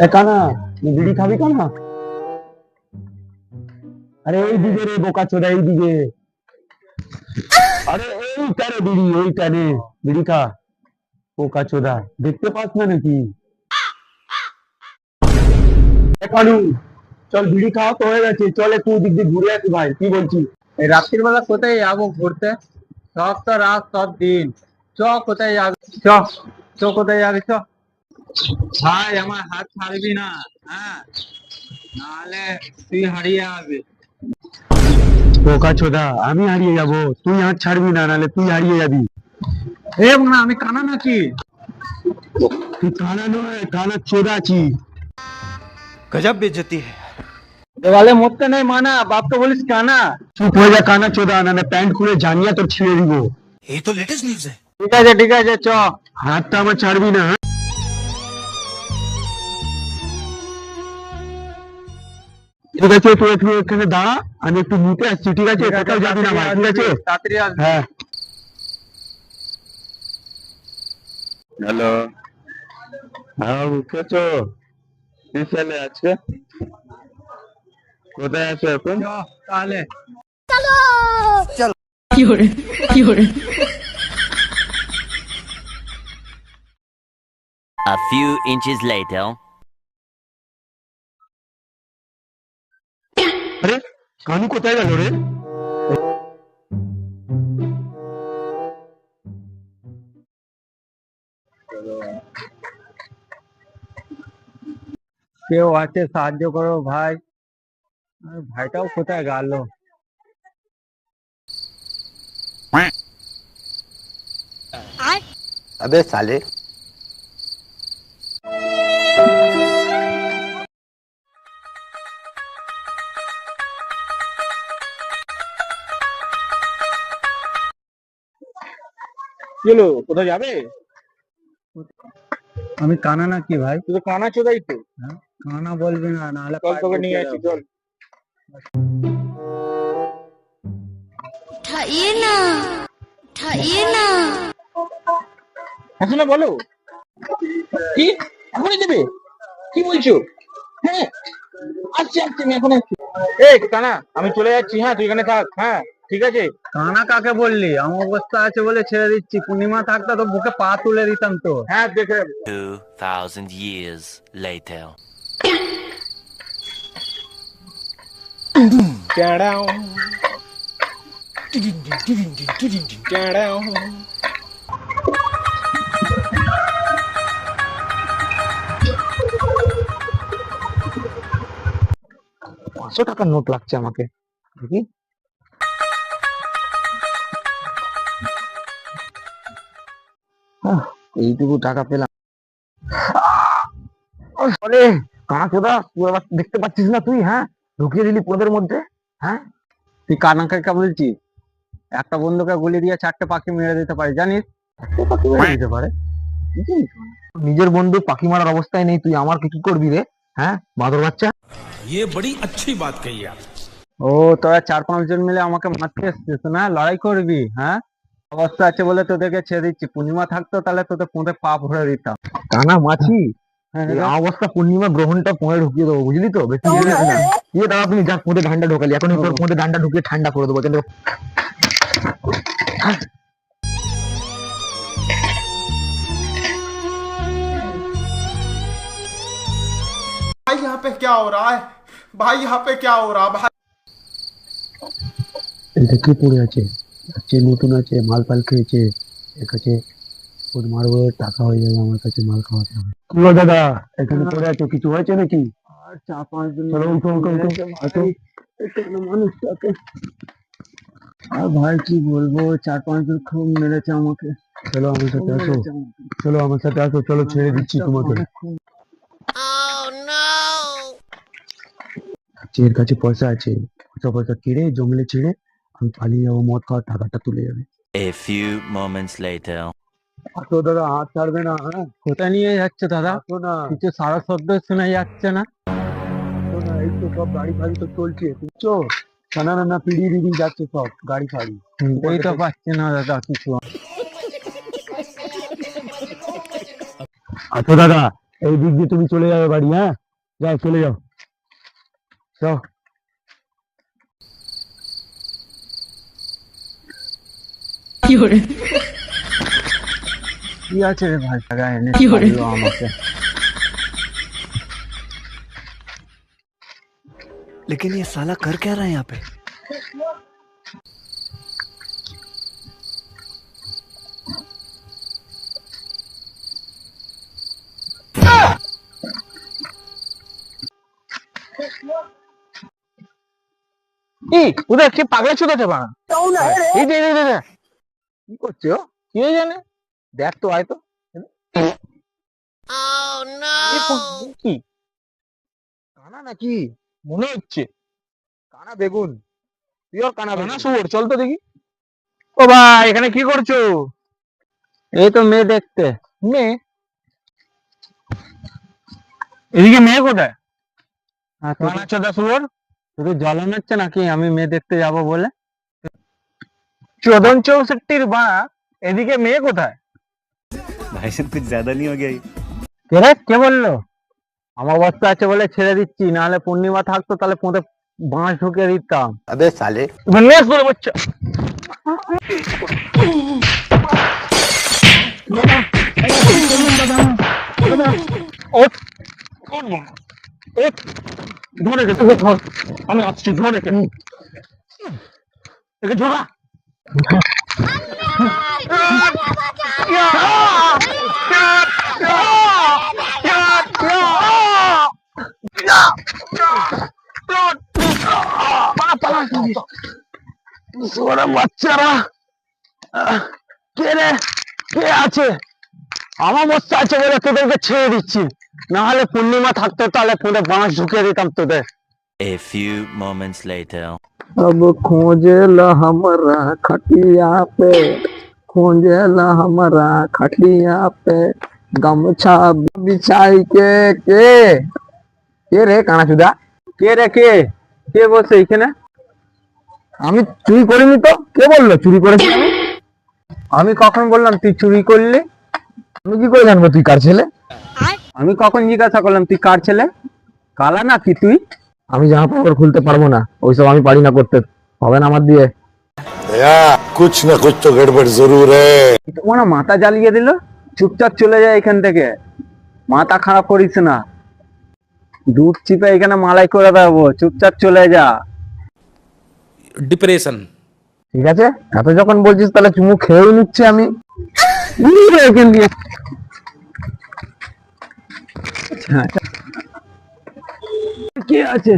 এ কানা, বিড়ি খাবি কানা? আরে এই দিকে রে বোকা চোদা, এই দিকে। আরে এইটা রে বিড়ি, এইটা রে বিড়ি খা। বোকা চোদা, দেখতে পাস না নাকি? এ কানু, চল বিড়ি খাওয়া তো হয়ে গেছে, চল একটু দিক দিয়ে ঘুরে আসি ভাই, কি বলছিস? এই রাত্রির বেলা কোথায় যাবো ঘুরতে? সব তো রাত সব দিন। চ কোথায় যাবি? চ চ কোথায় যাবি চ। ভাই আমার হাত ছাড়বি না, হ্যাঁ, নাহলে তুই হারিয়ে যাবি। বোকা চোদা, আমি হারিয়ে যাবো? তুই হাত ছাড়বি না, নাহলে তুই হারিয়ে যাবি। এ না, আমি কানা নাকি? তুই কানা নয়, কানা চোদা আছিস। गजब बेइज्जती है। দেওয়ালে মরতে নেই মানা, বাপকে বলিস কানা। চুপ হয়ে যা কানা চোদা, নাহলে প্যান্ট খুলে জানিয়া তোর ছিঁড়ে দিব। ये तो लेटेस्ट न्यूज है। ঠিক আছে চ। হাতটা আমার ছাড়বি না, হ্যাঁ? ঠিক আছে, তুই একটু এখানে দাঁড়া, আমি একটু মুতে আসছি, ঠিক আছে? কোথাও যাবি না ভাই, ঠিক আছে? তাড়াতাড়ি আসবি। হ্যাঁ। হ্যালো, হ্যাঁ উঠেছো? কি ছেলে আজকে কোথায় আছো এখন? চ তাহলে। A few inches later. আরে কানু কোথায় গেল রে? কেউ আছে সাহায্য করো ভাই। আর ভাইটাও কোথায় গেল? अबे साले। কি হলো, কোথায় যাবে? আমি কানা নাকি ভাই? তুই তো কানা চোদাই তো। হ্যাঁ? কানা বলবি না, নাহলে চল তোকে নিয়ে আসি, চল। उठाइए ना, उठाइए ना। এখন বলো কি, এখনই দেবে? কি বলছো? হ্যাঁ, আসছি আসছি, আমি এখন আসছি। এই কানা, আমি চলে যাচ্ছি, হ্যাঁ তুই এখানে থাক, হ্যাঁ ঠিক আছে? কানা কাকে বললি? আমার অবস্থা আছে বলে ছেড়ে দিচ্ছি। পূর্ণিমা থাকতো তো বুকে পা তুলে দিতাম তো। হ্যাঁ দেখে 2,000 years later. $500 নোট লাগছে আমাকে, দেখি। এইটুকু টাকা পেলাম। আরে কানা চোদা, তুই আবার দেখতে পাচ্ছিস না তুই? হ্যাঁ, ঢুকিয়ে দিলি পদের মধ্যে। হ্যাঁ, তুই কানা কাকে বলছিস? একটা বন্ধুকে গুলি দিয়ে 4টে পাখি মেরে দিতে পারি, জানিস? পাখি মেরে দিতে পারে? কি জানিস মানে? নিজের বন্ধু পাখি মারার অবস্থায় নেই, তুই আমাকে কি করবি রে? হ্যাঁ বাঁদর বাচ্চা। ये बड़ी अच्छी बात कही आप। ও তোরা 4-5 জন মিলে আমাকে মারতে এসছিস না? লড়াই করবি? হ্যাঁ, অবস্থা আছে বলে তোদেরকে ছেড়ে দিচ্ছি। পূর্ণিমা থাকতো তাহলে তোদের পোঁতে পা ভরে দিতাম। কানা মাছি, হ্যাঁ, এই অবস্থা পূর্ণিমা গ্রহণটা পোঁয়ে ঢুকিয়ে দেবো, বুঝলি তো? বেশি বলিস না। ইয়ে দাঁড়া, আপনি যা পোঁতে ডান্ডা ঢোকালি, এখন তোর পোঁতে ডান্ডা ঢুকিয়ে ঠান্ডা করে দেবো কিন্তু। भाई यहाँ पे क्या हो रहा है? भाई यहाँ पे क्या हो रहा है भाई? এটা কি পড়ে আছে? আছে নতুন আছে, মাল পাল খেয়েছে, এর কাছে ওর মারবো, টাকা হয়ে যাবে, আমার কাছে মাল খাওয়াতে হবে। কি গো দাদা, এখানে পড়ে আছে, কিছু হয়েছে নাকি? আর 4-5 জন চলো উঠো উঠো উঠো, আসো। মানুষটাকে। আর ভাই কি বলবো, 4-5 জন খুব মেরেছে আমাকে। চলো আমার সাথে আসো, চলো আমার সাথে আসো, চলো ছেড়ে দিচ্ছি তোমাকে। এর কাছে পয়সা আছে, পয়সা পয়সা কেড়ে জঙ্গলে ছেড়ে আমি পালিয়ে যাবো, মদ খাওয়ার টাকাটা তুলে যাবে। A few moments later. আসো দাদা, হাত ছাড়বে না, হ্যাঁ? কোথায় নিয়ে যাচ্ছে দাদা? আসো না, কিছু সারা শব্দ শোনা যাচ্ছে না। আসো না, এই তো সব গাড়ি ফাড়ি তো চলছে, বুঝছো? না না না, পিড়ি রিড়ি যাচ্ছে সব গাড়ি ফাড়ি। এই তো পাচ্ছি না দাদা কিছু। আসো দাদা, এই দিক দিয়ে তুমি চলে যাবে বাড়ি, হ্যাঁ যাও চলে যাও যাও। কি আছে রে ভাই, টাকা এনে দিল আমাকে। लेकिन ये साला कर क्या रहा है यहाँ पे? ওদের কি পাগলা চুদাতে পারা এই দে কি করছে ও, কি হয়ে জানে, দেখ তো আয় তো। কি কানা নাকি মনে হচ্ছে, কানা বেগুন, পিওর কানা বেগুন। শুয়োর চল তো দেখি। ও ভাই এখানে কি করছো? এই তো মেয়ে দেখতে। মেয়ে? এদিকে মেয়ে কোথায়? কানা চোদা শুয়োর, শুধু জ্বালানো হচ্ছে নাকি আমি মেয়ে দেখতে যাব বলে? চোদন চৌষট্টির বাড়া, এদিকে মেয়ে কোথায়? भाई साहब कुछ ज्यादा नहीं हो गया ये? কে রে, কে বললো? আমার বস্তা আছে বলে ছেড়ে দিচ্ছি, নাহলে পূর্ণিমা থাকতো তাহলে পোঁতে বাঁশ ঢুকিয়ে দিতাম। अबे साले নিয়ে আসবো রে বাচ্চা। ওঠ, ওঠ বাবা, ওঠ। ধরে রেখে ধর, আমি আসছি, ধরে রেখে একে ঝোলা। বাচ্চারা কে রে, কে আছে? আমার বস্তা আছে বলে তোদেরকে ছেড়ে দিচ্ছি, না হলে পূর্ণিমা থাকতো তাহলে পুরো বাঁশ ঢুকিয়ে দিতাম তোদের। A few moments later. अब खोजेला हमारा खटिया पे, खोजेला हमारा खटिया पे गमछा बिछाई के रे কানাচুদা, কে রে, কে বলছে এখানে? আমি চুরি করিনি তো। কে বললো চুরি করেছি? আমি কখন বললাম তুই চুরি করলি? আমি কি করে জানবো তুই কার ছেলে? আমি কখন জিজ্ঞাসা করলাম তুই কার ছেলে? কালা নাকি তুই? আমি জামা কাপড় খুলতে পারবো না, ওইসব আমি পারি না করতে, হবে না আমার দিয়ে। कुछ न कुछ तो गड़बड़ जरूर है। তোমার মাথা জ্বালিয়ে দিল, চুপচাপ চলে যায় এখান থেকে, মাথা খারাপ করিস না। দুধ চিপে এখানে মালাই করে দেবো, চুপচাপ চলে যা। डिप्रेशन। ঠিক আছে, এত যখন বলছিস তাহলে চুমু খেয়েও নিচ্ছে আমি। এখান দিয়ে কি আছে?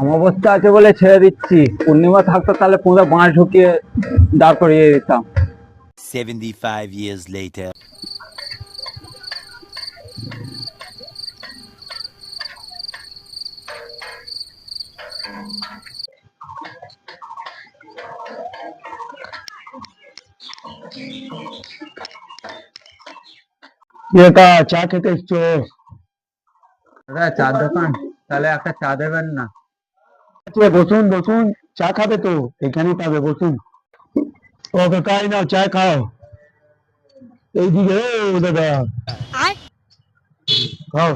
অমাবস্যা আছে বলে ছেড়ে দিচ্ছি, পূর্ণিমা থাকতো তাহলে পুরো বাঁশ ঢুকিয়ে দাঁড় করিয়ে দিতাম। 75 years later. চা খেতে এসছো? চার দোকান, তাহলে একটা চা দেবেন না? বসুন বসুন, চা খাবে তো এখানেই পাবে, বসুন। ও কাকাই নাও চা খাও, এইদিকে। ও দাদা খাও।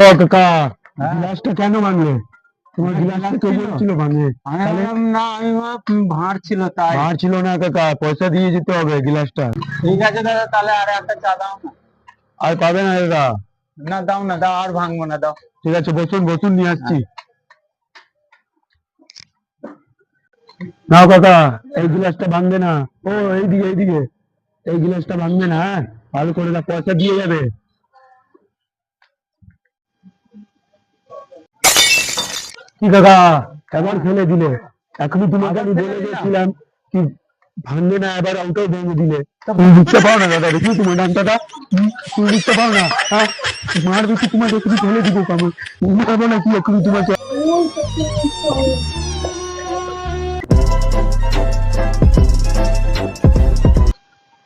ও কাকা, গ্লাসটা কেন ভাঙলে? তোমার গ্লাসটা কে বলছিল ভাঙে? না, আমি ভাঁড় ছিল তাই। আর ছিল না কাকা, পয়সা দিয়ে যেতে হবে গ্লাসটা। ঠিক আছে দাদা, তাহলে আর একটা চা দাও না। আর পাবে না দাদা। না দাও না, দাও, আর ভাঙবো না, দাও। ঠিক আছে বসুন বসুন, নিয়ে আসছি। নাও কাকা, এই গ্লাসটা ভাঙবে না। ও এইদিকে এইদিকে, এই গ্লাসটা ভাঙবে না, হ্যাঁ ভালো করে না, পয়সা দিয়ে যাবে। কি কাকা, এবার ফেলে দিলে? এখনই তোমাকে আমি বলে দিয়েছিলাম কি ভাঙবে না, এবার ওটাও ভেঙে দিলে। তুমি বুঝতে পারো না দাদা, দেখি তোমার ডাক্তারটা, তুমি বুঝতে পারো না? হ্যাঁ মার বেশি তোমার একটু ফেলে দিব, কামড় পাবো না কি এখনই তোমাকে।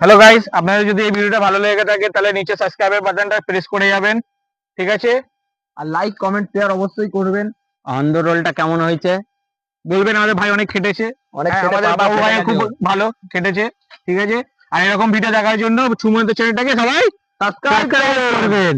হ্যালো গাইস, আপনাদের যদি এই ভিডিওটা ভালো লেগে থাকে তাহলে নিচে সাবস্ক্রাইবের বাটনটা প্রেস করে যাবেন, ঠিক আছে? আর লাইক কমেন্ট শেয়ার অবশ্যই করবেন। অন্ধ রোলটা কেমন হয়েছে বলবেন আমাদের ভাই অনেক খেটেছে, আমাদের বাবু ভাই খুব ভালো খেটেছে, ঠিক আছে। আর এরকম ভিডিও দেখার জন্য সুমন্ত চ্যানেলটাকে সবাই সাবস্ক্রাইব করবেন।